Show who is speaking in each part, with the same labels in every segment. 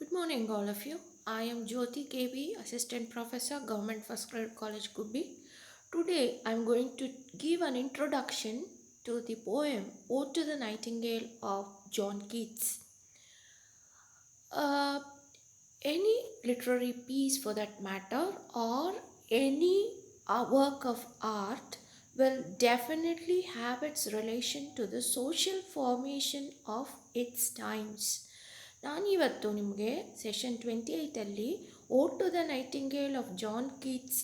Speaker 1: Good morning, all of you. I am Jyoti KB, Assistant Professor, Government First Grade College, Gubbi. Today, I am going to give an introduction to the poem Ode to the Nightingale of John Keats. Uh, any literary piece for that matter, or any work of art, will definitely have its relation to the social formation of its times. ನಾನಿವತ್ತು ನಿಮಗೆ session 28ಅಲ್ಲಿ ode to the nightingale of John Keats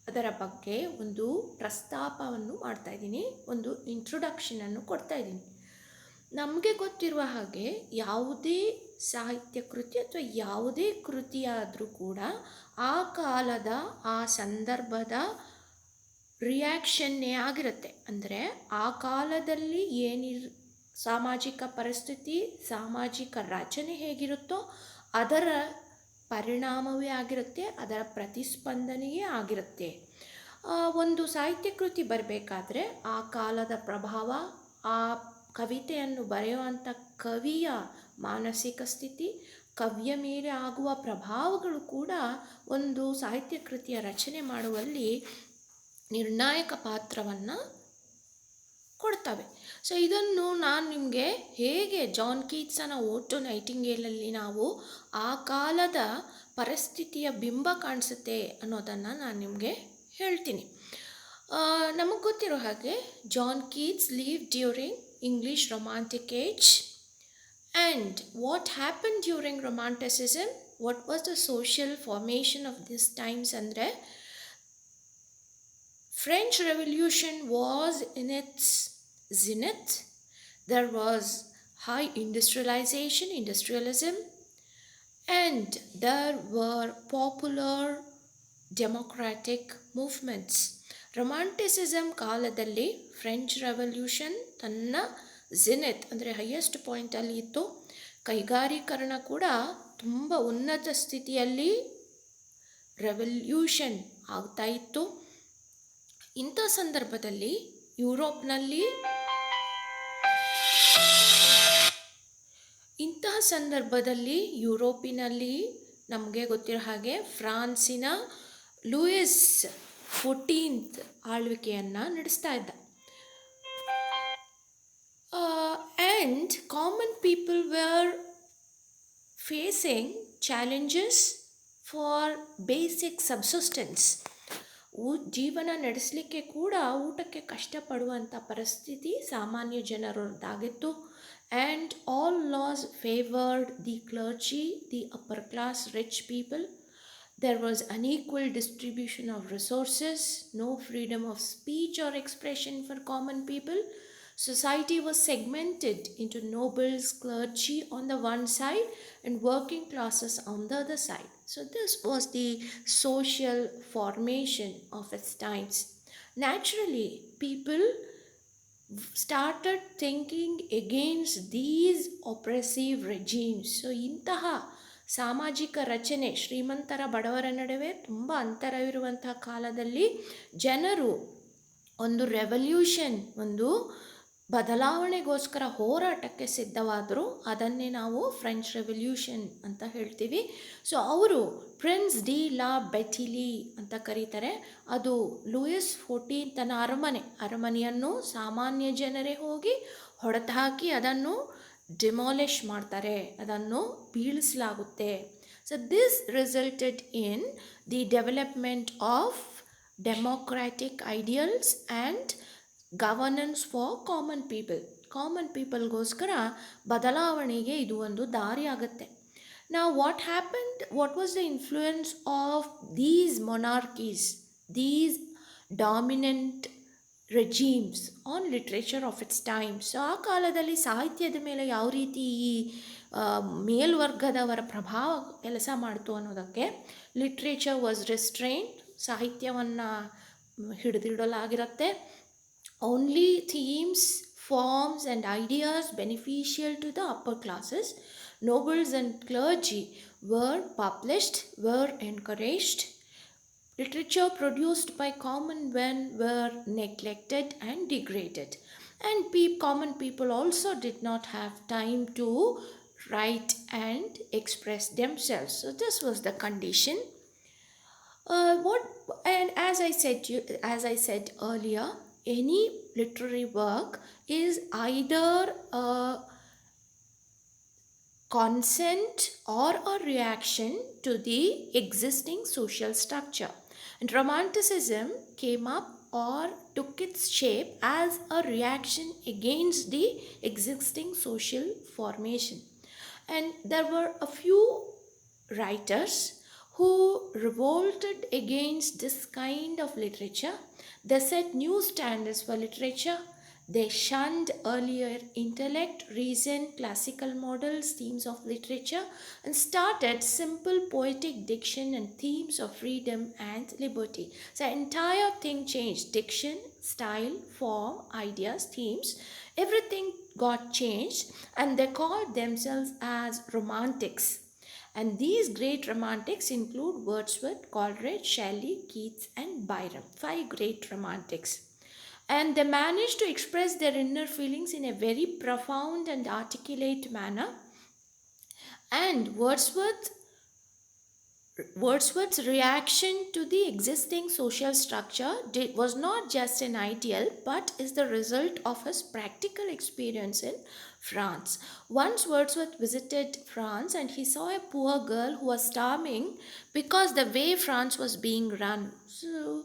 Speaker 1: ಅದರ ಬಗ್ಗೆ ಒಂದು ಪ್ರಸ್ತಾಪವನ್ನು ಮಾಡ್ತಾ ಇದ್ದೀನಿ, ಒಂದು ಇಂಟ್ರೊಡಕ್ಷನನ್ನು ಕೊಡ್ತಾ ಇದ್ದೀನಿ. ನಮಗೆ ಗೊತ್ತಿರುವ ಹಾಗೆ ಯಾವುದೇ ಸಾಹಿತ್ಯ ಕೃತಿ ಅಥವಾ ಯಾವುದೇ ಕೃತಿಯಾದರೂ ಕೂಡ ಆ ಕಾಲದ ಆ ಸಂದರ್ಭದ ರಿಯಾಕ್ಷನ್ನೇ ಆಗಿರುತ್ತೆ. ಅಂದರೆ ಆ ಕಾಲದಲ್ಲಿ ಸಾಮಾಜಿಕ ಪರಿಸ್ಥಿತಿ, ಸಾಮಾಜಿಕ ರಚನೆ ಹೇಗಿರುತ್ತೋ ಅದರ ಪರಿಣಾಮವೇ ಆಗಿರುತ್ತೆ, ಅದರ ಪ್ರತಿಸ್ಪಂದನೆಯೇ ಆಗಿರುತ್ತೆ. ಒಂದು ಸಾಹಿತ್ಯ ಕೃತಿ ಬರಬೇಕಾದ್ರೆ ಆ ಕಾಲದ ಪ್ರಭಾವ, ಆ ಕವಿತೆಯನ್ನು ಬರೆಯುವಂಥ ಕವಿಯ ಮಾನಸಿಕ ಸ್ಥಿತಿ, ಕವಿಯ ಮೇಲೆ ಆಗುವ ಪ್ರಭಾವಗಳು ಕೂಡ ಒಂದು ಸಾಹಿತ್ಯ ಕೃತಿಯ ರಚನೆ ಮಾಡುವಲ್ಲಿ ನಿರ್ಣಾಯಕ ಪಾತ್ರವನ್ನು ಕೊಡ್ತವೆ. ಸೊ ಇದನ್ನು ನಾನು ನಿಮಗೆ ಹೇಗೆ ಜಾನ್ ಕೀಟ್ಸನ ಓಡ್ ಟು ನೈಟಿಂಗೇಲಲ್ಲಿ ನಾವು ಆ ಕಾಲದ ಪರಿಸ್ಥಿತಿಯ ಬಿಂಬ ಕಾಣಿಸುತ್ತೆ ಅನ್ನೋದನ್ನು ನಾನು ನಿಮಗೆ ಹೇಳ್ತೀನಿ. ನಮಗೆ ಗೊತ್ತಿರೋ ಹಾಗೆ John Keats live during English romantic age. And what happen during romanticism, what was the social formation of this times ಅಂದರೆ French Revolution was in its zenith. There was high industrialism, and there were popular democratic movements. Romanticism ಕಾಲದಲ್ಲಿ French revolution ತನ್ನ ಜಿನೆತ್ ಅಂದರೆ highest ಪಾಯಿಂಟಲ್ಲಿ ಇತ್ತು. ಕೈಗಾರೀಕರಣ ಕೂಡ ತುಂಬ ಉನ್ನತ ಸ್ಥಿತಿಯಲ್ಲಿ revolution ಆಗ್ತಾ ಇತ್ತು. ಇಂಥ ಸಂದರ್ಭದಲ್ಲಿ ಯುರೋಪಿನಲ್ಲಿ ನಮಗೆ ಗೊತ್ತಿರೋ ಹಾಗೆ ಫ್ರಾನ್ಸಿನ ಲೂಯಿಸ್ 14th ಆಳ್ವಿಕೆಯನ್ನು ನಡೆಸ್ತಾ ಇದ್ದ. And common people were facing challenges for basic subsistence. ಜೀವನ ನಡೆಸಲಿಕ್ಕೆ ಕೂಡ ಊಟಕ್ಕೆ ಕಷ್ಟಪಡುವಂಥ ಪರಿಸ್ಥಿತಿ ಸಾಮಾನ್ಯ ಜನರದ್ದಾಗಿತ್ತು. And all laws favoured the clergy, the upper class rich people. There was unequal distribution of resources, no freedom of speech or expression for common people. Society was segmented into nobles, clergy on the one side and working classes on the other side. So this was the social formation of its times. Naturally, people started thinking against these oppressive regimes. So ಇಂತಹ ಸಾಮಾಜಿಕ ರಚನೆ, ಶ್ರೀಮಂತರ ಬಡವರ ನಡುವೆ ತುಂಬ ಅಂತರವಿರುವಂತಹ ಕಾಲದಲ್ಲಿ ಜನರು ಒಂದು ರೆವಲ್ಯೂಷನ್, ಒಂದು ಬದಲಾವಣೆಗೋಸ್ಕರ ಹೋರಾಟಕ್ಕೆ ಸಿದ್ಧವಾದರು. ಅದನ್ನೇ ನಾವು ಫ್ರೆಂಚ್ ರೆವಲ್ಯೂಷನ್ ಅಂತ ಹೇಳ್ತೀವಿ. ಸೊ ಅವರು ಪ್ರಿನ್ಸ್ ಡಿ ಲಾ ಬೆಟಿಲಿ ಅಂತ ಕರೀತಾರೆ. ಅದು ಲೂಯಿಸ್ 14 ತನ್ನ ಅರಮನೆಯನ್ನು ಸಾಮಾನ್ಯ ಜನರೇ ಹೋಗಿ ಹೊಡೆದು ಹಾಕಿ ಅದನ್ನು ಡಿಮಾಲಿಷ್ ಮಾಡ್ತಾರೆ, ಅದನ್ನು ಬೀಳಿಸಲಾಗುತ್ತೆ. So this resulted in the development of democratic ideals and governance for common ಪೀಪಲ್ಗೋಸ್ಕರ ಬದಲಾವಣೆಗೆ ಇದು ಒಂದು ದಾರಿ ಆಗುತ್ತೆ. Now what was the influence of these monarchies, these dominant regimes on literature of its time? So ಆ ಕಾಲದಲ್ಲಿ ಸಾಹಿತ್ಯದ ಮೇಲೆ ಯಾವ ರೀತಿ ಈ ಮೇಲ್ವರ್ಗದವರ ಪ್ರಭಾವ ಕೆಲಸ ಮಾಡ್ತು ಅನ್ನೋದಕ್ಕೆ, ಲಿಟ್ರೇಚರ್ ವಾಸ್ ರೆಸ್ಟ್ರೈನ್ಡ್, ಸಾಹಿತ್ಯವನ್ನು ಹಿಡಿದಿಡಲಾಗಿರುತ್ತೆ. Only themes, forms and ideas beneficial to the upper classes, nobles and clergy were published, were encouraged. Literature produced by common men were neglected and degraded. And common people also did not have time to write and express themselves. So this was the condition. What and as I said earlier, any literary work is either a consent or a reaction to the existing social structure. And Romanticism came up or took its shape as a reaction against the existing social formation. And there were a few writers who revolted against this kind of literature. They set new standards for literature. They shunned earlier intellect, reason, classical models, themes of literature, and started simple poetic diction and themes of freedom and liberty. So, the entire thing changed: diction, style, form, ideas, themes, everything got changed, and they called themselves as romantics. And these great romantics include Wordsworth, Coleridge, Shelley, Keats, and Byron. Five great romantics. And they managed to express their inner feelings in a very profound and articulate manner. And Wordsworth's reaction to the existing social structure was not just an ideal but is the result of his practical experience in France. Once Wordsworth visited France and he saw a poor girl who was starving because the way France was being run. So,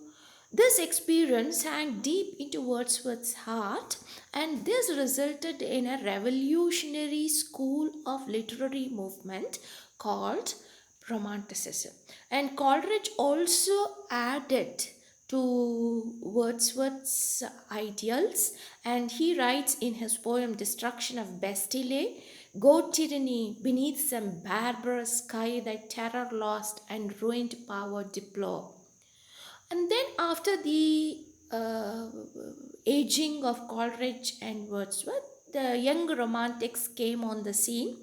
Speaker 1: this experience sank deep into Wordsworth's heart, and this resulted in a revolutionary school of literary movement called Romanticism. And Coleridge also added to Wordsworth's ideals, and he writes in his poem Destruction of Bastille, "Go tyranny, beneath some barbarous sky thy terror lost and ruined power deplore." And then, after the aging of Coleridge and Wordsworth, the young romantics came on the scene.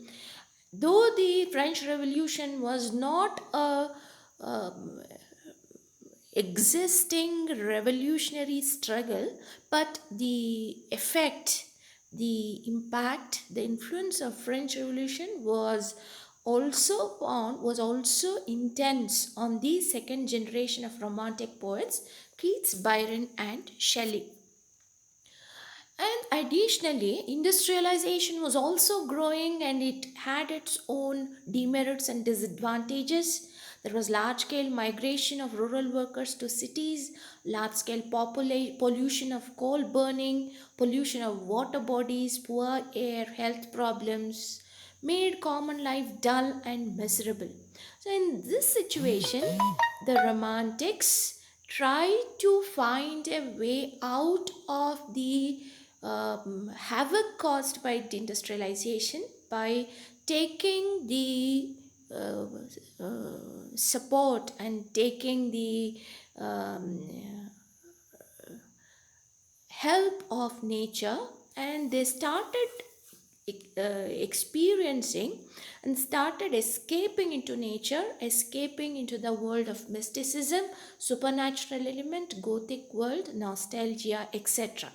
Speaker 1: Though the French Revolution was not a existing revolutionary struggle, but the effect, the impact, the influence of French Revolution was also intense on the second generation of romantic poets, Keats, Byron, and Shelley. And additionally, industrialization was also growing and it had its own demerits and disadvantages. There was large scale migration of rural workers to cities, large scale pollution of coal burning, pollution of water bodies, poor air, health problems made common life dull and miserable. So, in this situation, the Romantics tried to find a way out of the havoc caused by industrialization by taking the uh, support and taking the um, help of nature, and they started experiencing and started escaping into nature, escaping into the world of mysticism, supernatural element, gothic world, nostalgia, etc.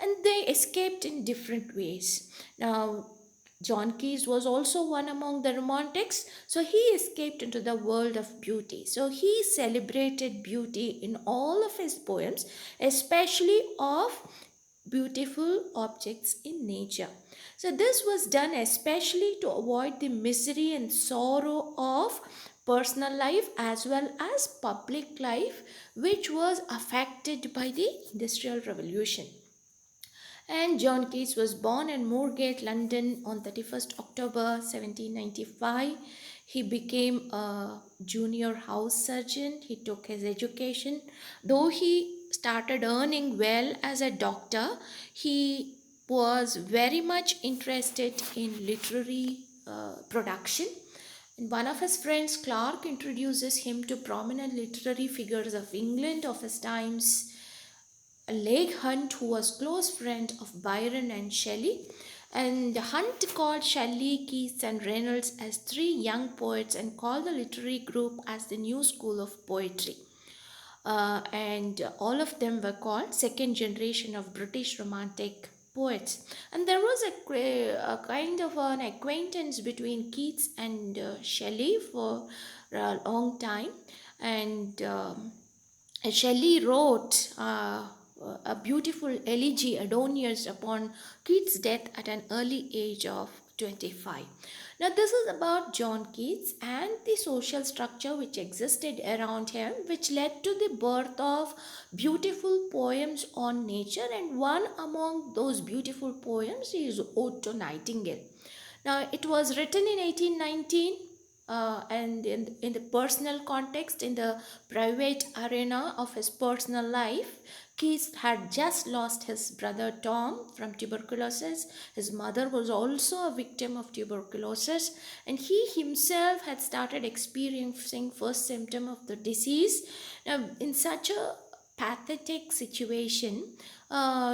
Speaker 1: And they escaped in different ways. Now, John Keats was also one among the romantics, so he escaped into the world of beauty. So he celebrated beauty in all of his poems, especially of beautiful objects in nature. So this was done especially to avoid the misery and sorrow of personal life as well as public life, which was affected by the Industrial Revolution. And John Keats was born in Moorgate, London on 31st October 1795. He became a junior house surgeon. He took his education. Though he started earning well as a doctor, he was very much interested in literary production. And one of his friends, Clark, introduces him to prominent literary figures of England of his times, Lake Hunt, who was close friend of Byron and Shelley, and Hunt called Shelley, Keats, and Reynolds as three young poets and called the literary group as the new school of poetry. And all of them were called second generation of British Romantic poets. And there was a kind of an acquaintance between Keats and Shelley for a long time. And Shelley wrote a beautiful elegy, Adonius, upon Keats' death at an early age of 25. Now, this is about John Keats and the social structure which existed around him, which led to the birth of beautiful poems on nature, and one among those beautiful poems is Ode to Nightingale. Now, it was written in 1819, and in the personal context, in the private arena of his personal life. Keats had just lost his brother Tom from tuberculosis. His mother was also a victim of tuberculosis, and he himself had started experiencing first symptom of the disease. Now, in such a pathetic situation,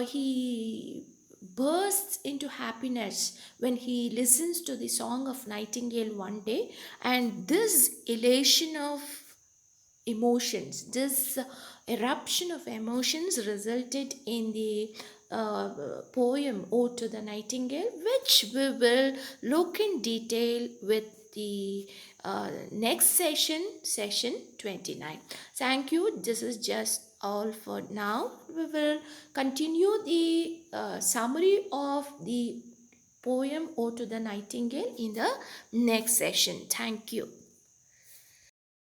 Speaker 1: he bursts into happiness when he listens to the song of Nightingale one day, and this elation of emotions, this eruption of emotions resulted in the poem Ode to the Nightingale, which we will look in detail with the next session 29. Thank you. This is just all for now. We will continue the summary of the poem Ode to the Nightingale in the next session. Thank you.